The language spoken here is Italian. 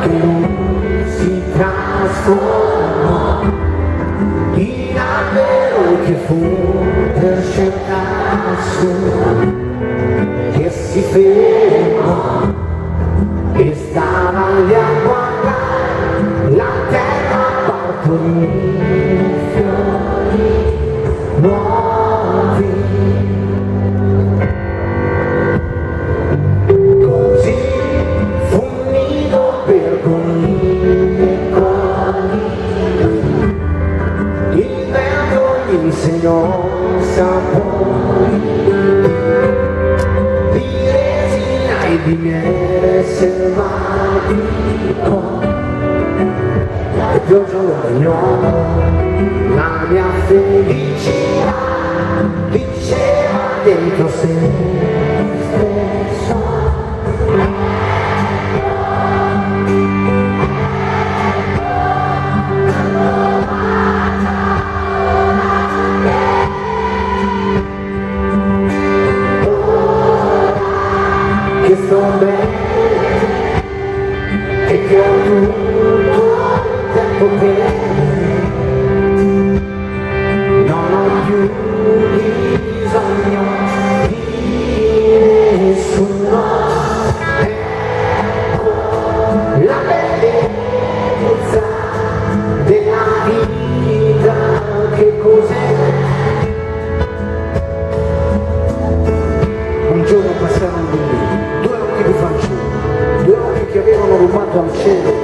che lui si trasformò in albero che fu per scelta sua, che si fermò e stava lì a guardare la terra partorire fiori nuovi. Così fu un nido per conigli e coni, il vento gli insegnò i sapori di resina e di miele selvatico, e pioggia lo bagnò la mia felicità, diceva dentro se stesso. Che sto bene e che ho tutto il tempo che non ho più bisogno di nessuno. Ecco la bellezza della vita, che cos'è? Un giorno passarono due occhi di fanciulli, due occhi che avevano rubato al cielo